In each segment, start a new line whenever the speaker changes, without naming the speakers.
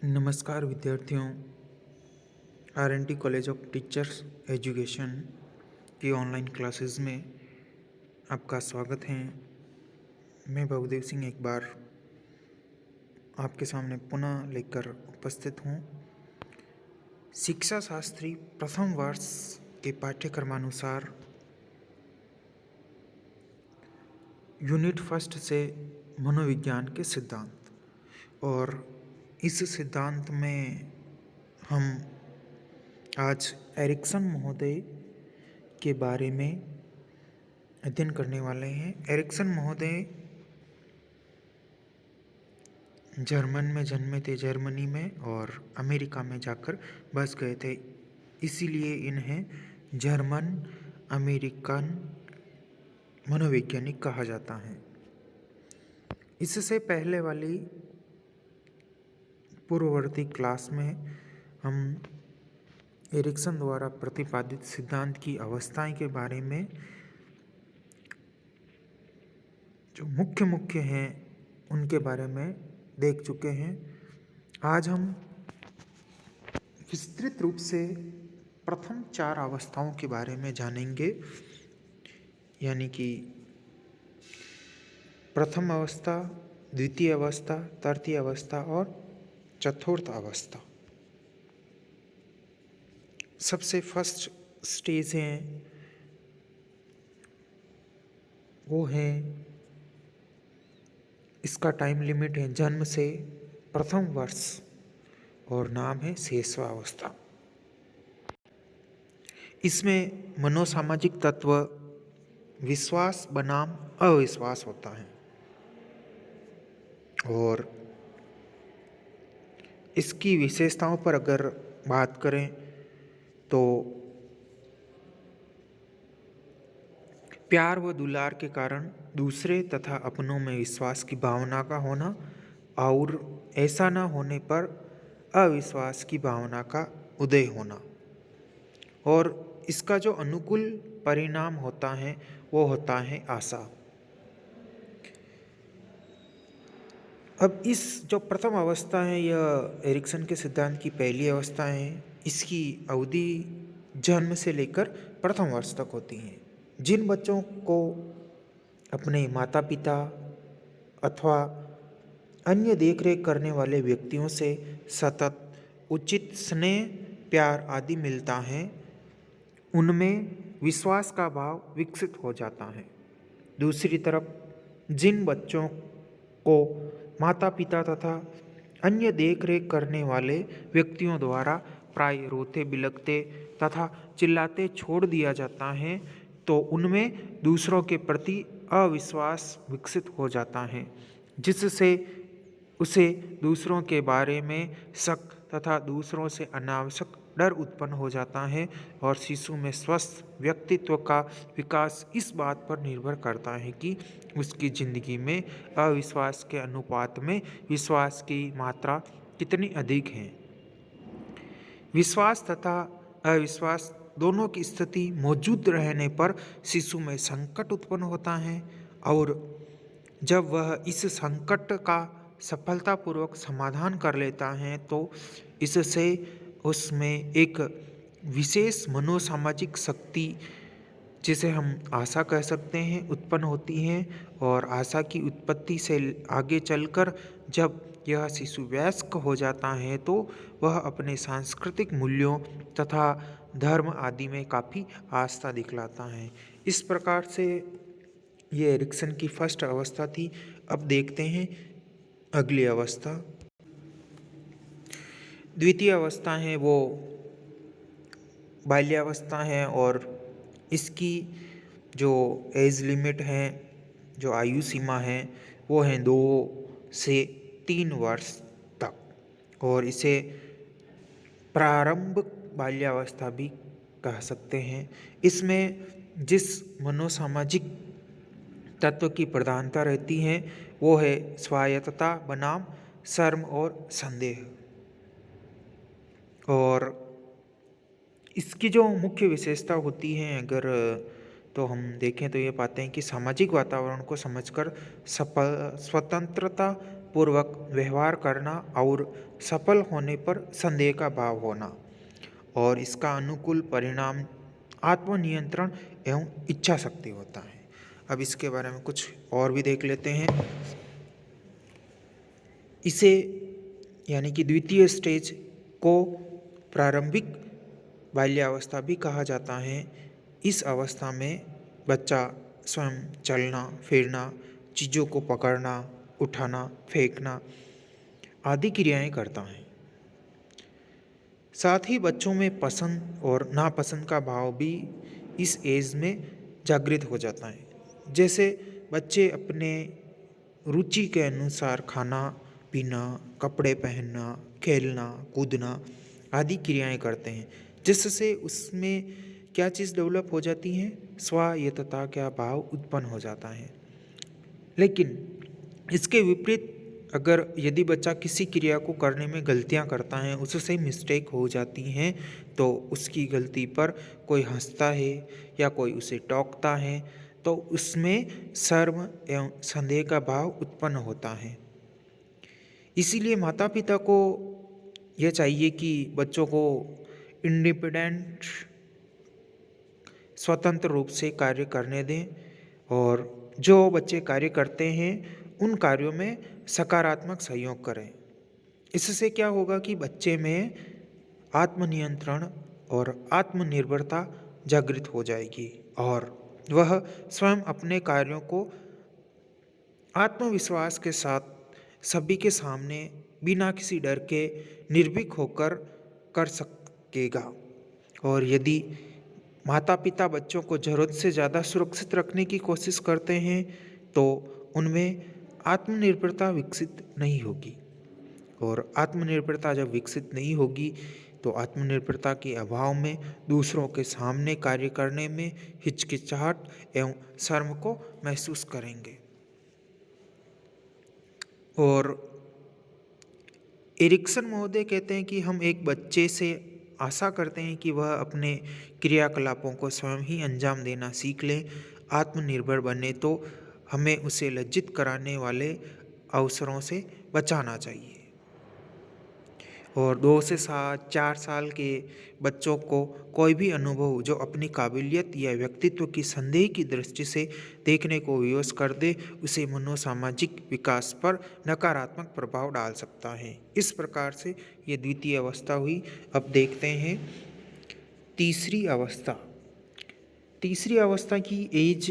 नमस्कार विद्यार्थियों। आर.एन.टी. College of teachers education की ऑनलाइन क्लासेस में आपका स्वागत है। मैं भवदेव सिंह एक बार आपके सामने पुनः लेकर उपस्थित हूँ। शिक्षा शास्त्री प्रथम वर्ष के पाठ्यक्रमानुसार यूनिट फर्स्ट से मनोविज्ञान के सिद्धांत, और इस सिद्धांत में हम आज एरिक्सन महोदय के बारे में अध्ययन करने वाले हैं। एरिक्सन महोदय जर्मन में जन्मे थे, जर्मनी में, और अमेरिका में जाकर बस गए थे। इसीलिए इन्हें जर्मन अमेरिकन मनोवैज्ञानिक कहा जाता है। इससे पहले वाली पूर्ववर्ती क्लास में हम एरिक्सन द्वारा प्रतिपादित सिद्धांत की अवस्थाएं के बारे में जो मुख्य हैं उनके बारे में देख चुके हैं। आज हम विस्तृत रूप से प्रथम 4 अवस्थाओं के बारे में जानेंगे, यानी कि प्रथम अवस्था, द्वितीय अवस्था, तृतीय अवस्था और चतुर्थ अवस्था। सबसे फर्स्ट स्टेज है वो है, इसका टाइम लिमिट है जन्म से प्रथम वर्ष और नाम है शेषवावस्था। इसमें मनोसामाजिक तत्व विश्वास बनाम अविश्वास होता है, और इसकी विशेषताओं पर अगर बात करें तो प्यार व दुलार के कारण दूसरे तथा अपनों में विश्वास की भावना का होना, और ऐसा न होने पर अविश्वास की भावना का उदय होना, और इसका जो अनुकूल परिणाम होता है वो होता है आशा। अब इस जो प्रथम अवस्था है यह एरिक्सन के सिद्धांत की पहली अवस्था है। इसकी अवधि जन्म से लेकर प्रथम वर्ष तक होती है। जिन बच्चों को अपने माता पिता अथवा अन्य देखरेख करने वाले व्यक्तियों से सतत उचित स्नेह, प्यार आदि मिलता है, उनमें विश्वास का भाव विकसित हो जाता है। दूसरी तरफ जिन बच्चों को माता पिता तथा अन्य देखरेख करने वाले व्यक्तियों द्वारा प्राय रोते बिलखते तथा चिल्लाते छोड़ दिया जाता है, तो उनमें दूसरों के प्रति अविश्वास विकसित हो जाता है, जिससे उसे दूसरों के बारे में शक तथा दूसरों से अनावश्यक डर उत्पन्न हो जाता है, और शिशु में स्वस्थ व्यक्तित्व का विकास इस बात पर निर्भर करता है कि उसकी जिंदगी में अविश्वास के अनुपात में विश्वास की मात्रा कितनी अधिक है। विश्वास तथा अविश्वास दोनों की स्थिति मौजूद रहने पर शिशु में संकट उत्पन्न होता है, और जब वह इस संकट का सफलतापूर्वक समाधान कर लेता है तो इससे उसमें एक विशेष मनोसामाजिक शक्ति, जिसे हम आशा कह सकते हैं, उत्पन्न होती है। और आशा की उत्पत्ति से आगे चलकर जब यह शिशु वयस्क हो जाता है तो वह अपने सांस्कृतिक मूल्यों तथा धर्म आदि में काफ़ी आस्था दिखलाता है। इस प्रकार से ये एरिक्सन की फर्स्ट अवस्था थी। अब देखते हैं अगली अवस्था। द्वितीय अवस्था है वो बाल्यावस्था है, और इसकी जो एज लिमिट है, जो आयु सीमा है, वो है 2 से 3 वर्ष तक, और इसे प्रारंभ बाल्यावस्था भी कह सकते हैं। इसमें जिस मनोसामाजिक तत्व की प्रधानता रहती है वो है स्वायत्तता बनाम शर्म और संदेह, और इसकी जो मुख्य विशेषता होती है अगर तो हम देखें तो ये पाते हैं कि सामाजिक वातावरण को समझकर स्वतंत्रता पूर्वक व्यवहार करना और सफल होने पर संदेह का भाव होना, और इसका अनुकूल परिणाम आत्मनियंत्रण एवं इच्छा शक्ति होता है। अब इसके बारे में कुछ और भी देख लेते हैं। इसे यानी कि द्वितीय स्टेज को प्रारंभिक बाल्यावस्था भी कहा जाता है। इस अवस्था में बच्चा स्वयं चलना फिरना, चीज़ों को पकड़ना, उठाना, फेंकना आदि क्रियाएं करता है। साथ ही बच्चों में पसंद और नापसंद का भाव भी इस एज में जागृत हो जाता है। जैसे बच्चे अपने रुचि के अनुसार खाना पीना, कपड़े पहनना, खेलना, कूदना आदि क्रियाएं करते हैं, जिससे उसमें क्या चीज़ डेवलप हो जाती है, स्वायत्तता का भाव उत्पन्न हो जाता है। लेकिन इसके विपरीत अगर यदि बच्चा किसी क्रिया को करने में गलतियां करता है, उससे मिस्टेक हो जाती हैं, तो उसकी गलती पर कोई हंसता है या कोई उसे टोकता है, तो उसमें शर्म एवं संदेह का भाव उत्पन्न होता है। इसीलिए माता पिता को यह चाहिए कि बच्चों को इंडिपेंडेंट स्वतंत्र रूप से कार्य करने दें, और जो बच्चे कार्य करते हैं उन कार्यों में सकारात्मक सहयोग करें। इससे क्या होगा कि बच्चे में आत्मनियंत्रण और आत्मनिर्भरता जागृत हो जाएगी, और वह स्वयं अपने कार्यों को आत्मविश्वास के साथ सभी के सामने बिना किसी डर के निर्भीक होकर कर सकेगा। और यदि माता पिता बच्चों को ज़रूरत से ज़्यादा सुरक्षित रखने की कोशिश करते हैं, तो उनमें आत्मनिर्भरता विकसित नहीं होगी, और आत्मनिर्भरता जब विकसित नहीं होगी तो आत्मनिर्भरता के अभाव में दूसरों के सामने कार्य करने में हिचकिचाहट एवं शर्म को महसूस करेंगे। और एरिक्सन महोदय कहते हैं कि हम एक बच्चे से आशा करते हैं कि वह अपने क्रियाकलापों को स्वयं ही अंजाम देना सीख ले, आत्मनिर्भर बने, तो हमें उसे लज्जित कराने वाले अवसरों से बचाना चाहिए। और 2 से 4 साल के बच्चों को कोई भी अनुभव जो अपनी काबिलियत या व्यक्तित्व की संदेह की दृष्टि से देखने को विवश कर दे, उसे मनोसामाजिक विकास पर नकारात्मक प्रभाव डाल सकता है। इस प्रकार से ये द्वितीय अवस्था हुई। अब देखते हैं तीसरी अवस्था। तीसरी अवस्था की एज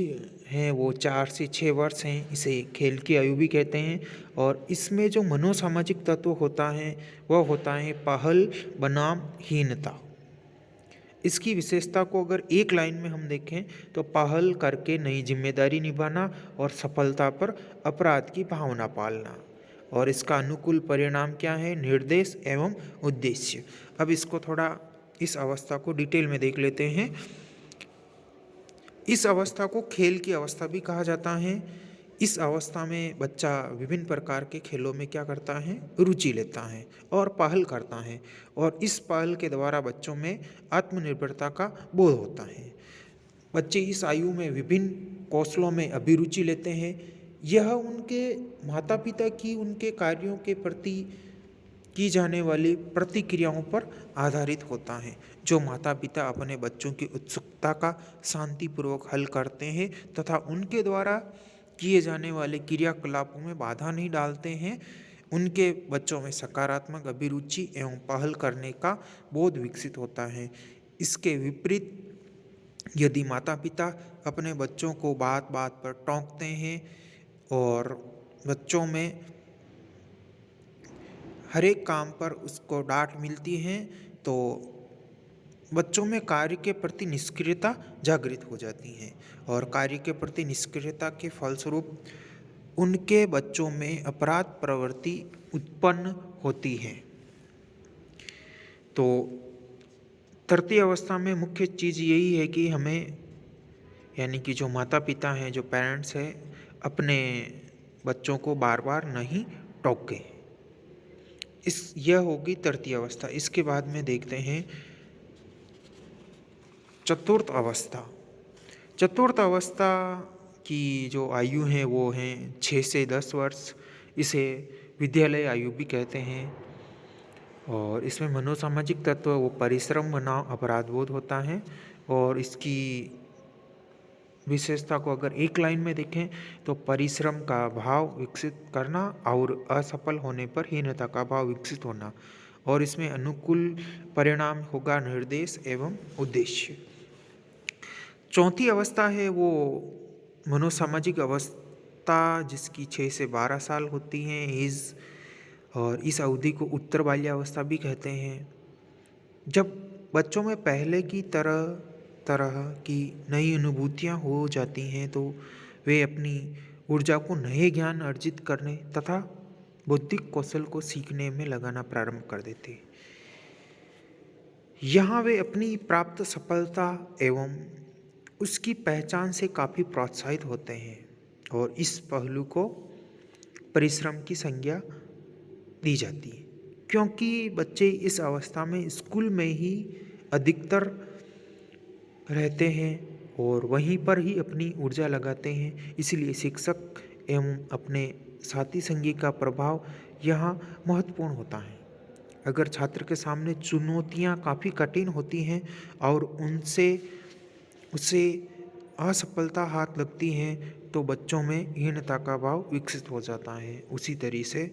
है वो 4 से 6 वर्ष हैं। इसे खेल की आयु भी कहते हैं। और इसमें जो मनोसामाजिक तत्व होता है वह होता है पहल बनाम हीनता। इसकी विशेषता को अगर एक लाइन में हम देखें तो पहल करके नई जिम्मेदारी निभाना और सफलता पर अपराध की भावना पालना। और इसका अनुकूल परिणाम क्या है, निर्देश एवं उद्देश्य। अब इसको थोड़ा इस अवस्था को डिटेल में देख लेते हैं। इस अवस्था को खेल की अवस्था भी कहा जाता है। इस अवस्था में बच्चा विभिन्न प्रकार के खेलों में क्या करता है, रुचि लेता है और पहल करता है, और इस पहल के द्वारा बच्चों में आत्मनिर्भरता का बोध होता है। बच्चे इस आयु में विभिन्न कौशलों में अभिरुचि लेते हैं। यह उनके माता पिता की उनके कार्यों के प्रति की जाने वाली प्रतिक्रियाओं पर आधारित होता है। जो माता पिता अपने बच्चों की उत्सुकता का शांतिपूर्वक हल करते हैं तथा उनके द्वारा किए जाने वाले क्रियाकलापों में बाधा नहीं डालते हैं, उनके बच्चों में सकारात्मक अभिरुचि एवं पहल करने का बोध विकसित होता है। इसके विपरीत यदि माता पिता अपने बच्चों को बात बात पर टोकते हैं और बच्चों में हर एक काम पर उसको डांट मिलती है, तो बच्चों में कार्य के प्रति निष्क्रियता जागृत हो जाती है, और कार्य के प्रति निष्क्रियता के फलस्वरूप उनके बच्चों में अपराध प्रवृत्ति उत्पन्न होती है। तो तृतीय अवस्था में मुख्य चीज़ यही है कि हमें यानी कि जो माता पिता हैं, जो पेरेंट्स हैं, अपने बच्चों को बार बार नहीं टोके। यह होगी तृतीय अवस्था। इसके बाद में देखते हैं चतुर्थ अवस्था। चतुर्थ अवस्था की जो आयु है वो है 6 से 10 वर्ष। इसे विद्यालय आयु भी कहते हैं। और इसमें मनोसामाजिक तत्व वो परिश्रम बनाम अपराध बोध होता है। और इसकी विशेषता को अगर एक लाइन में देखें तो परिश्रम का भाव विकसित करना और असफल होने पर हीनता का भाव विकसित होना। और इसमें अनुकूल परिणाम होगा निर्देश एवं उद्देश्य। चौथी अवस्था है वो मनोसामाजिक अवस्था, जिसकी 6 से 12 साल होती है एज। और इस अवधि को उत्तर बाल्यावस्था भी कहते हैं। जब बच्चों में पहले की तरह तरह की नई अनुभूतियाँ हो जाती हैं तो वे अपनी ऊर्जा को नए ज्ञान अर्जित करने तथा बौद्धिक कौशल को सीखने में लगाना प्रारंभ कर देते हैं। यहाँ वे अपनी प्राप्त सफलता एवं उसकी पहचान से काफ़ी प्रोत्साहित होते हैं और इस पहलू को परिश्रम की संज्ञा दी जाती है, क्योंकि बच्चे इस अवस्था में स्कूल में ही अधिकतर रहते हैं और वहीं पर ही अपनी ऊर्जा लगाते हैं। इसलिए शिक्षक एवं अपने साथी संगी का प्रभाव यहाँ महत्वपूर्ण होता है। अगर छात्र के सामने चुनौतियाँ काफ़ी कठिन होती हैं और उसे असफलता हाथ लगती हैं तो बच्चों में हीनता का भाव विकसित हो जाता है। उसी तरीके से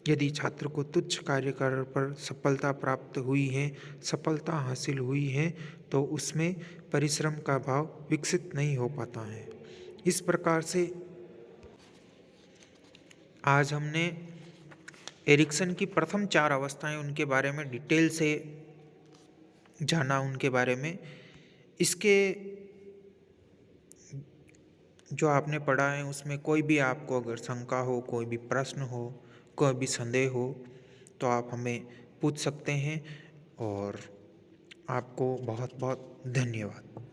यदि छात्र को तुच्छ कार्य पर सफलता प्राप्त हुई है, सफलता हासिल हुई है, तो उसमें परिश्रम का भाव विकसित नहीं हो पाता है। इस प्रकार से आज हमने एरिक्सन की प्रथम 4 अवस्थाएं उनके बारे में डिटेल से जाना उनके बारे में। इसके जो आपने पढ़ा है उसमें कोई भी आपको अगर शंका हो, कोई भी प्रश्न हो, कोई भी संदेह हो तो आप हमें पूछ सकते हैं। और आपको बहुत बहुत धन्यवाद।